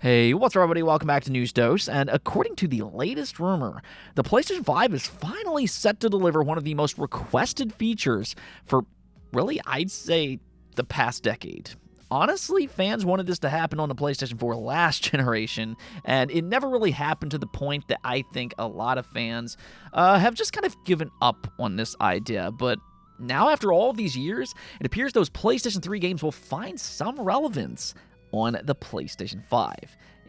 Hey, what's up, everybody? Welcome back to News Dose. And according to the latest rumor, the PlayStation 5 is finally set to deliver one of the most requested features for, really, I'd say, the past decade. Honestly, fans wanted this to happen on the PlayStation 4 last generation, and it never really happened to the point that I think a lot of fans have just kind of given up on this idea. But now, after all of these years, it appears those PlayStation 3 games will find some relevance on the PlayStation 5.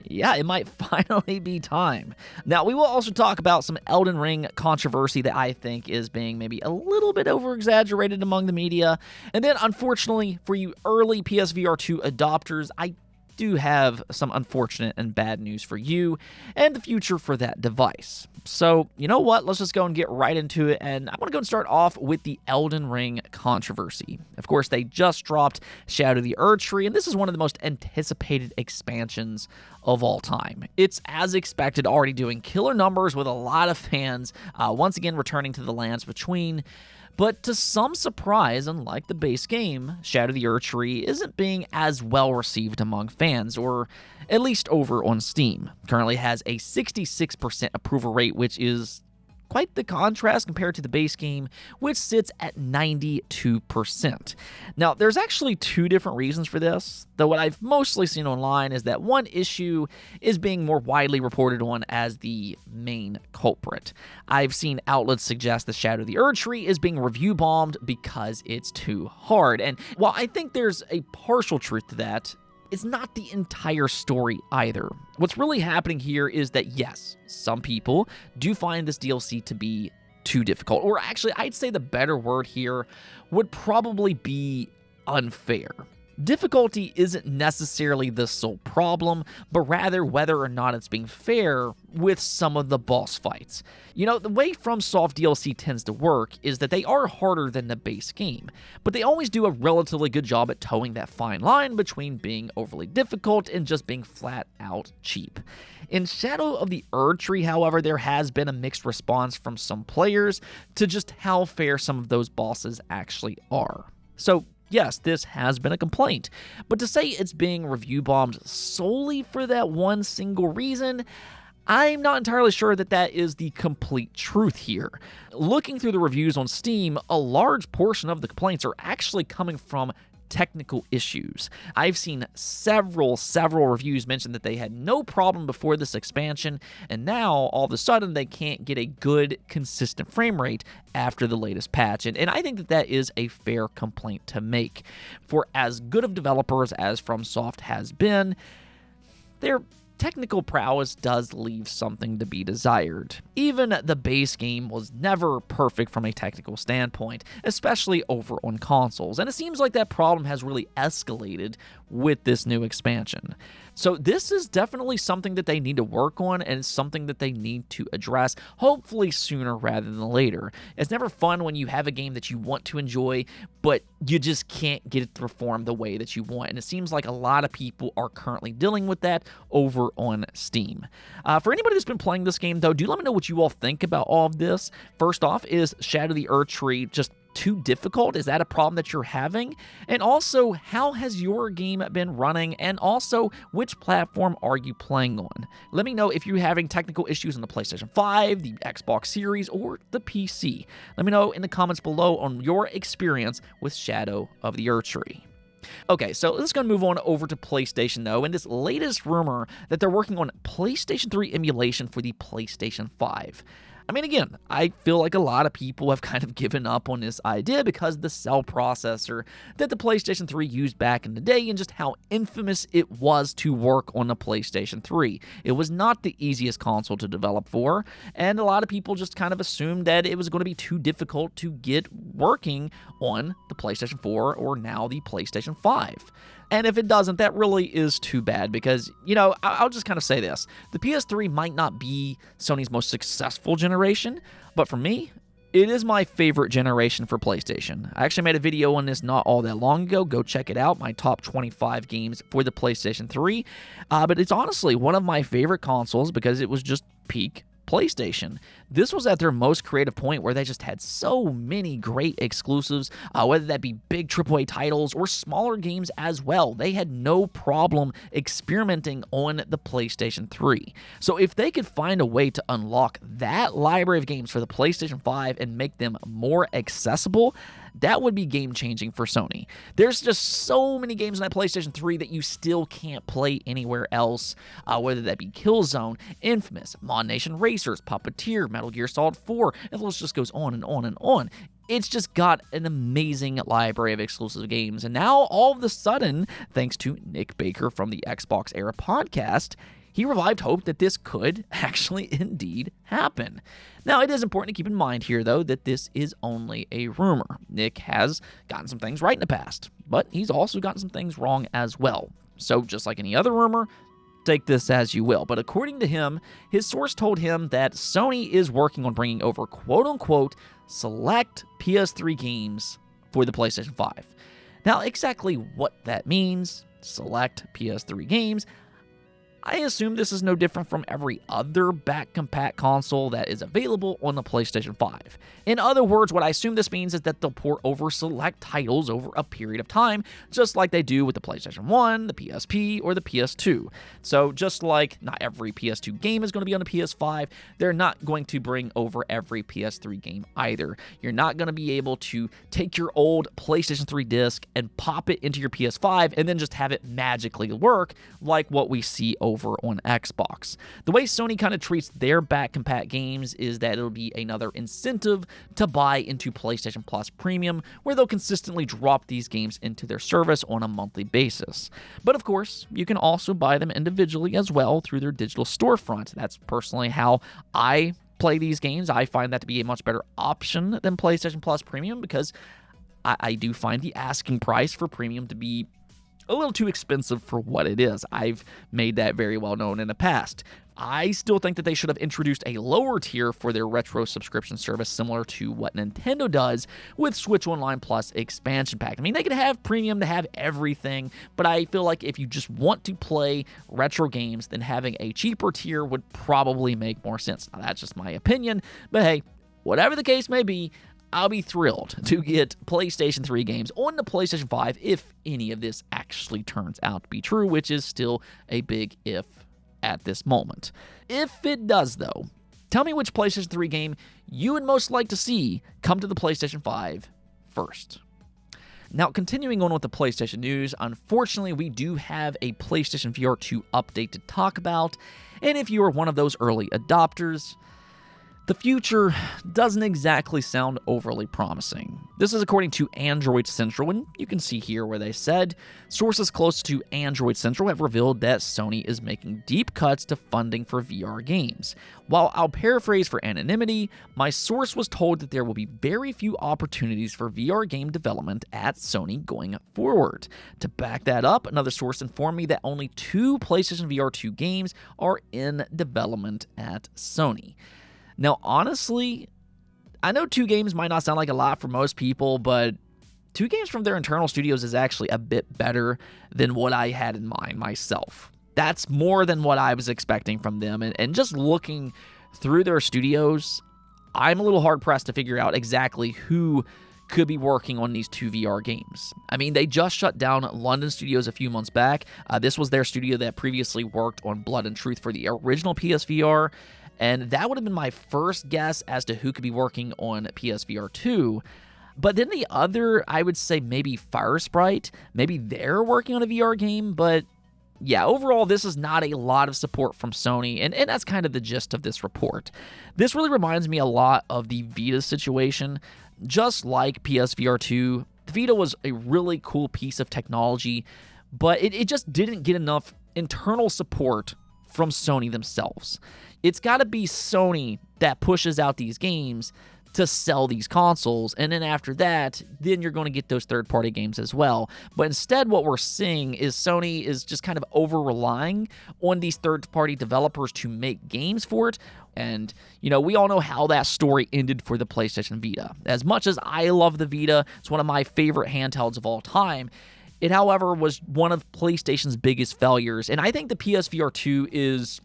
Yeah, it might finally be time. Now, we will also talk about some Elden Ring controversy that I think is being maybe a little bit over-exaggerated among the media. And then, unfortunately, for you early PSVR 2 adopters, I do have some unfortunate and bad news for you and the future for that device. So, you know what? Let's just go and get right into it, and I want to go and start off with the Elden Ring controversy. Of course, they just dropped Shadow of the Erdtree, and this is one of the most anticipated expansions of all time. It's, as expected, already doing killer numbers with a lot of fans, once again returning to the lands between. But to some surprise, unlike the base game, Shadow of the Erdtree isn't being as well received among fans, or at least over on Steam. Currently has a 66% approval rate, which is quite the contrast compared to the base game, which sits at 92%. Now, there's actually two different reasons for this, though what I've mostly seen online is that one issue is being more widely reported on as the main culprit. I've seen outlets suggest the Shadow of the Erdtree is being review bombed because it's too hard, and while I think there's a partial truth to that, it's not the entire story either. What's really happening here is that, yes, some people do find this DLC to be too difficult. Or actually, I'd say the better word here would probably be unfair. Difficulty isn't necessarily the sole problem, but rather whether or not it's being fair with some of the boss fights. You know, the way FromSoft DLC tends to work is that they are harder than the base game, but they always do a relatively good job at towing that fine line between being overly difficult and just being flat out cheap. In Shadow of the Erdtree, however, there has been a mixed response from some players to just how fair some of those bosses actually are. So, yes, this has been a complaint, but to say it's being review bombed solely for that one single reason, I'm not entirely sure that that is the complete truth here. Looking through the reviews on Steam, a large portion of the complaints are actually coming from technical issues. I've seen several reviews mention that they had no problem before this expansion, and now, all of a sudden, they can't get a good, consistent frame rate after the latest patch, and I think that that is a fair complaint to make. For as good of developers as FromSoft has been, their technical prowess does leave something to be desired. Even the base game was never perfect from a technical standpoint, especially over on consoles, and it seems like that problem has really escalated with this new expansion. So this is definitely something that they need to work on, and it's something that they need to address, hopefully sooner rather than later. It's never fun when you have a game that you want to enjoy, but you just can't get it to perform the way that you want, and it seems like a lot of people are currently dealing with that over on Steam. For anybody that's been playing this game, though, do let me know what you all think about all of this. First off, is Shadow of the Erdtree just too difficult? Is that a problem that you're having? And also, how has your game been running? And also, which platform are you playing on? Let me know if you're having technical issues on the PlayStation 5, the Xbox Series, or the PC. Let me know in the comments below on your experience with Shadow of the Erdtree. Okay, so let's go and move on over to PlayStation, though, and this latest rumor that they're working on PlayStation 3 emulation for the PlayStation 5. I mean, again, I feel like a lot of people have kind of given up on this idea because of the cell processor that the PlayStation 3 used back in the day and just how infamous it was to work on the PlayStation 3. It was not the easiest console to develop for, and a lot of people just kind of assumed that it was going to be too difficult to get working on the PlayStation 4 or now the PlayStation 5. And if it doesn't, that really is too bad because, you know, I'll just kind of say this. The PS3 might not be Sony's most successful generation, but for me, it is my favorite generation for PlayStation. I actually made a video on this not all that long ago. Go check it out, my top 25 games for the PlayStation 3. But it's honestly one of my favorite consoles because it was just peak PlayStation, this was at their most creative point where they just had so many great exclusives, whether that be big AAA titles or smaller games as well. They had no problem experimenting on the PlayStation 3. So if they could find a way to unlock that library of games for the PlayStation 5 and make them more accessible, that would be game-changing for Sony. There's just so many games on that PlayStation 3 that you still can't play anywhere else, whether that be Killzone, Infamous, Mod Nation Racers, Puppeteer, Metal Gear Solid 4, and the list just goes on and on and on. It's just got an amazing library of exclusive games, and now all of a sudden, thanks to Nick Baker from the Xbox Era podcast, he revived hope that this could actually indeed happen. Now, it is important to keep in mind here, though, that this is only a rumor. Nick has gotten some things right in the past, but he's also gotten some things wrong as well. So, just like any other rumor, take this as you will. But according to him, his source told him that Sony is working on bringing over quote-unquote select PS3 games for the PlayStation 5. Now, exactly what that means, select PS3 games, I assume this is no different from every other back-compat console that is available on the PlayStation 5. In other words, what I assume this means is that they'll port over select titles over a period of time, just like they do with the PlayStation 1, the PSP, or the PS2. So just like not every PS2 game is going to be on the PS5, they're not going to bring over every PS3 game either. You're not going to be able to take your old PlayStation 3 disc and pop it into your PS5 and then just have it magically work like what we see over on Xbox. The way Sony kind of treats their back-compat games is that it'll be another incentive to buy into PlayStation Plus Premium, where they'll consistently drop these games into their service on a monthly basis. But of course, you can also buy them individually as well through their digital storefront. That's personally how I play these games. I find that to be a much better option than PlayStation Plus Premium because I do find the asking price for Premium to be a little too expensive for what it is. I've made that very well known in the past. I still think that they should have introduced a lower tier for their retro subscription service, similar to what Nintendo does with Switch Online Plus expansion pack. I mean, they could have Premium to have everything, but I feel like if you just want to play retro games, then having a cheaper tier would probably make more sense. Now, that's just my opinion, but hey, whatever the case may be, I'll be thrilled to get PlayStation 3 games on the PlayStation 5 if any of this actually turns out to be true, which is still a big if at this moment. If it does, though, tell me which PlayStation 3 game you would most like to see come to the PlayStation 5 first. Now, continuing on with the PlayStation news, unfortunately, we do have a PlayStation VR 2 update to talk about, and if you are one of those early adopters, the future doesn't exactly sound overly promising. This is according to Android Central, and you can see here where they said, sources close to Android Central have revealed that Sony is making deep cuts to funding for VR games. While I'll paraphrase for anonymity, my source was told that there will be very few opportunities for VR game development at Sony going forward. To back that up, another source informed me that only 2 PlayStation VR 2 games are in development at Sony. Now, honestly, I know 2 games might not sound like a lot for most people, but 2 games from their internal studios is actually a bit better than what I had in mind myself. That's more than what I was expecting from them, and just looking through their studios, I'm a little hard-pressed to figure out exactly who could be working on these 2 VR games. I mean, they just shut down London Studios a few months back. This was their studio that previously worked on Blood and Truth for the original PSVR, and that would have been my first guess as to who could be working on PSVR 2. But then the other, I would say maybe Firesprite. Maybe they're working on a VR game, but yeah, overall, this is not a lot of support from Sony, and that's kind of the gist of this report. This really reminds me a lot of the Vita situation. Just like PSVR 2, the Vita was a really cool piece of technology, but it just didn't get enough internal support from Sony themselves. It's got to be Sony that pushes out these games to sell these consoles, and then after that, then you're going to get those third-party games as well. But instead, what we're seeing is Sony is just kind of over-relying on these third-party developers to make games for it, and, you know, we all know how that story ended for the PlayStation Vita. As much as I love the Vita, it's one of my favorite handhelds of all time, it, however, was one of PlayStation's biggest failures, and I think the PSVR 2 is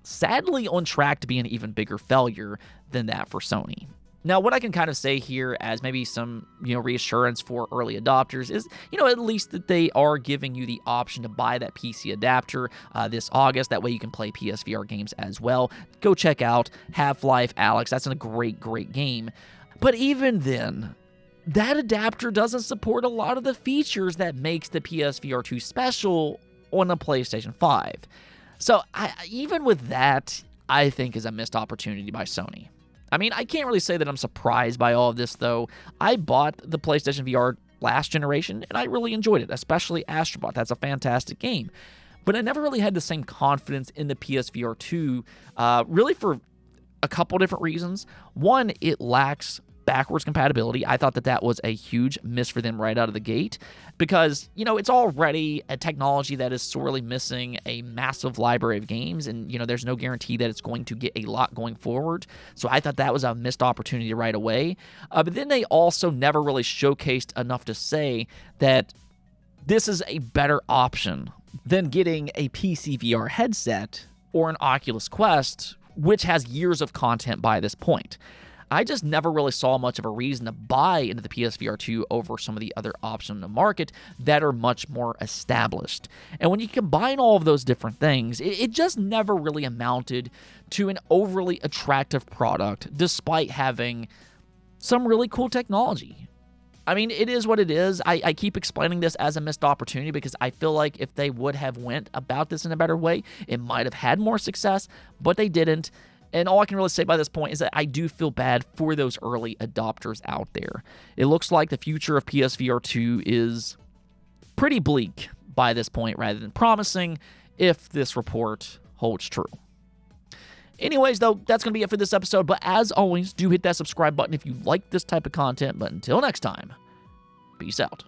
sadly on track to be an even bigger failure than that for Sony. Now, what I can kind of say here as maybe some, reassurance for early adopters is, at least that they are giving you the option to buy that PC adapter this August. That way you can play PSVR games as well. Go check out Half-Life Alyx. That's a great, great game. But even then, that adapter doesn't support a lot of the features that makes the PSVR 2 special on the PlayStation 5. So even with that, I think is a missed opportunity by Sony. I mean, I can't really say that I'm surprised by all of this, though. I bought the PlayStation VR last generation, and I really enjoyed it, especially Astrobot. That's a fantastic game. But I never really had the same confidence in the PSVR 2, really for a couple different reasons. One, it lacks backwards compatibility. I thought that was a huge miss for them right out of the gate because, it's already a technology that is sorely missing a massive library of games, and, there's no guarantee that it's going to get a lot going forward. So I thought that was a missed opportunity right away. But then they also never really showcased enough to say that this is a better option than getting a PC VR headset or an Oculus Quest, which has years of content by this point. I just never really saw much of a reason to buy into the PSVR 2 over some of the other options in the market that are much more established. And when you combine all of those different things, it just never really amounted to an overly attractive product, despite having some really cool technology. I mean, it is what it is. I keep explaining this as a missed opportunity because I feel like if they would have went about this in a better way, it might have had more success, but they didn't. And all I can really say by this point is that I do feel bad for those early adopters out there. It looks like the future of PSVR 2 is pretty bleak by this point rather than promising if this report holds true. Anyways, though, that's going to be it for this episode. But as always, do hit that subscribe button if you like this type of content. But until next time, peace out.